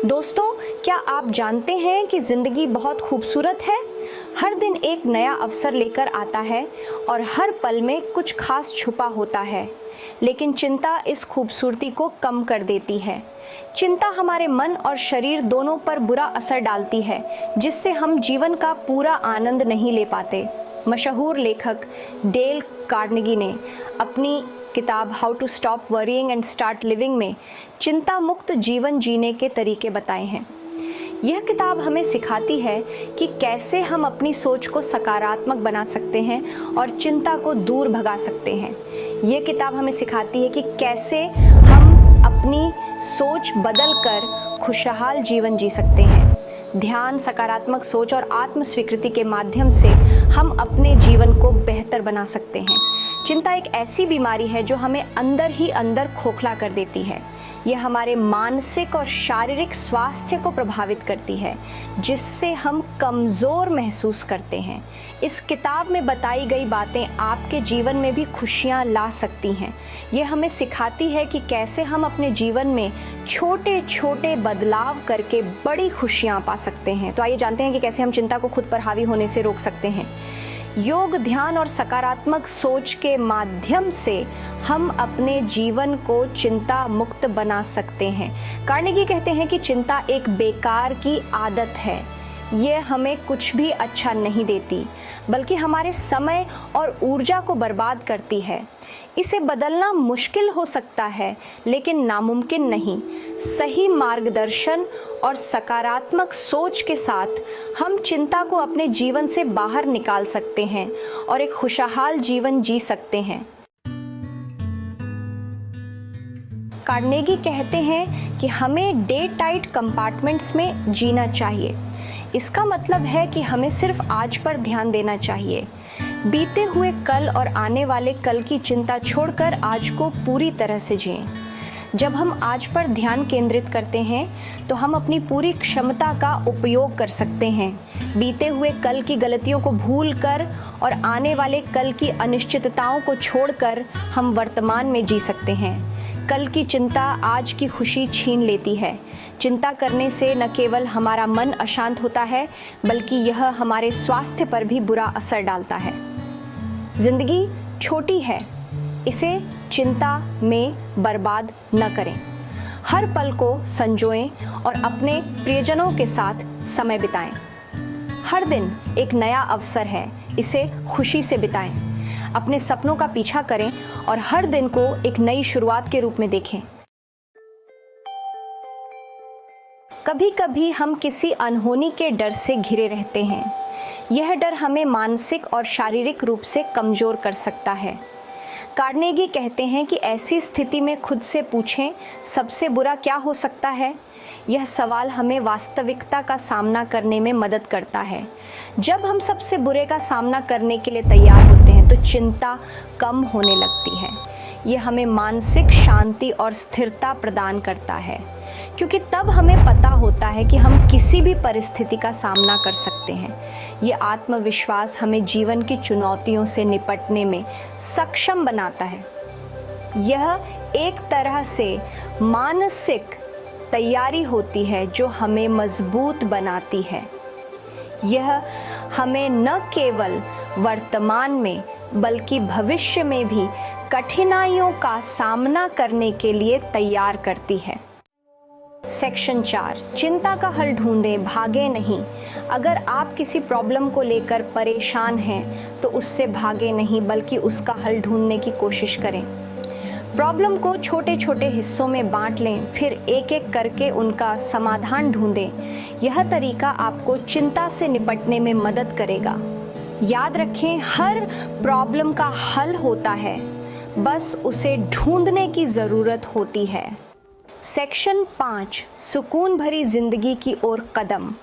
दोस्तों, क्या आप जानते हैं कि ज़िंदगी बहुत खूबसूरत है। हर दिन एक नया अवसर लेकर आता है और हर पल में कुछ खास छुपा होता है, लेकिन चिंता इस खूबसूरती को कम कर देती है। चिंता हमारे मन और शरीर दोनों पर बुरा असर डालती है, जिससे हम जीवन का पूरा आनंद नहीं ले पाते। मशहूर लेखक डेल कार्नेगी ने अपनी किताब how to stop worrying and start living में चिंता मुक्त जीवन जीने के तरीके बताए हैं। यह किताब हमें सिखाती है कि कैसे हम अपनी सोच को सकारात्मक बना सकते हैं और चिंता को दूर भगा सकते हैं। यह किताब हमें सिखाती है कि कैसे हम अपनी सोच बदल कर खुशहाल जीवन जी सकते हैं। ध्यान, सकारात्मक सोच और आत्म स्वीकृति के माध्यम से हम अपने जीवन को बेहतर बना सकते हैं। चिंता एक ऐसी बीमारी है जो हमें अंदर ही अंदर खोखला कर देती है। यह हमारे मानसिक और शारीरिक स्वास्थ्य को प्रभावित करती है, जिससे हम कमज़ोर महसूस करते हैं। इस किताब में बताई गई बातें आपके जीवन में भी खुशियाँ ला सकती हैं। यह हमें सिखाती है कि कैसे हम अपने जीवन में छोटे छोटे बदलाव करके बड़ी खुशियाँ पा सकते हैं। तो आइए जानते हैं कि कैसे हम चिंता को खुद पर हावी होने से रोक सकते हैं। योग, ध्यान और सकारात्मक सोच के माध्यम से हम अपने जीवन को चिंता मुक्त बना सकते हैं। कार्नेगी कहते हैं कि चिंता एक बेकार की आदत है। ये हमें कुछ भी अच्छा नहीं देती, बल्कि हमारे समय और ऊर्जा को बर्बाद करती है। इसे बदलना मुश्किल हो सकता है, लेकिन नामुमकिन नहीं। सही मार्गदर्शन और सकारात्मक सोच के साथ हम चिंता को अपने जीवन से बाहर निकाल सकते हैं और एक खुशहाल जीवन जी सकते हैं। कार्नेगी कहते हैं कि हमें डे टाइट कंपार्टमेंट्स में जीना चाहिए। इसका मतलब है कि हमें सिर्फ आज पर ध्यान देना चाहिए। बीते हुए कल और आने वाले कल की चिंता छोड़कर आज को पूरी तरह से जिएं। जब हम आज पर ध्यान केंद्रित करते हैं तो हम अपनी पूरी क्षमता का उपयोग कर सकते हैं। बीते हुए कल की गलतियों को भूलकर और आने वाले कल की अनिश्चितताओं को छोड़कर हम वर्तमान में जी सकते हैं। कल की चिंता आज की खुशी छीन लेती है। चिंता करने से न केवल हमारा मन अशांत होता है, बल्कि यह हमारे स्वास्थ्य पर भी बुरा असर डालता है। जिंदगी छोटी है, इसे चिंता में बर्बाद न करें। हर पल को संजोएं और अपने प्रियजनों के साथ समय बिताएं। हर दिन एक नया अवसर है, इसे खुशी से बिताएं। अपने सपनों का पीछा करें और हर दिन को एक नई शुरुआत के रूप में देखें। कभी कभी हम किसी अनहोनी के डर से घिरे रहते हैं। यह डर हमें मानसिक और शारीरिक रूप से कमजोर कर सकता है। कार्नेगी कहते हैं कि ऐसी स्थिति में खुद से पूछें, सबसे बुरा क्या हो सकता है? यह सवाल हमें वास्तविकता का सामना करने में मदद करता है। जब हम सबसे बुरे का सामना करने के लिए तैयार होते हैं तो चिंता कम होने लगती है। यह हमें मानसिक शांति और स्थिरता प्रदान करता है, क्योंकि तब हमें पता होता है कि हम किसी भी परिस्थिति का सामना कर सकते हैं। ये आत्मविश्वास हमें जीवन की चुनौतियों से निपटने में सक्षम बनाता है। यह एक तरह से मानसिक तैयारी होती है जो हमें मजबूत बनाती है। यह हमें न केवल वर्तमान में बल्कि भविष्य में भी कठिनाइयों का सामना करने के लिए तैयार करती है। सेक्शन 4, चिंता का हल ढूंढें, भागे नहीं। अगर आप किसी प्रॉब्लम को लेकर परेशान हैं तो उससे भागे नहीं, बल्कि उसका हल ढूंढने की कोशिश करें। प्रॉब्लम को छोटे छोटे हिस्सों में बांट लें, फिर एक एक करके उनका समाधान ढूंढें। यह तरीका आपको चिंता से निपटने में मदद करेगा। याद रखें, हर प्रॉब्लम का हल होता है, बस उसे ढूंढने की ज़रूरत होती है। सेक्शन 5, सुकून भरी जिंदगी की ओर कदम।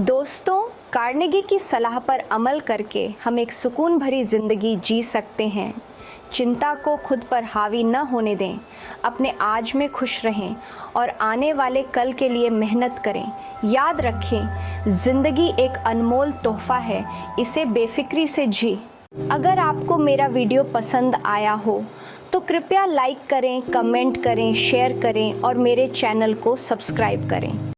दोस्तों, कार्नेगी की सलाह पर अमल करके हम एक सुकून भरी जिंदगी जी सकते हैं। चिंता को खुद पर हावी न होने दें। अपने आज में खुश रहें और आने वाले कल के लिए मेहनत करें। याद रखें, जिंदगी एक अनमोल तोहफा है, इसे बेफिक्री से जी। अगर आपको मेरा वीडियो पसंद आया हो तो कृपया लाइक करें, कमेंट करें, शेयर करें और मेरे चैनल को सब्सक्राइब करें।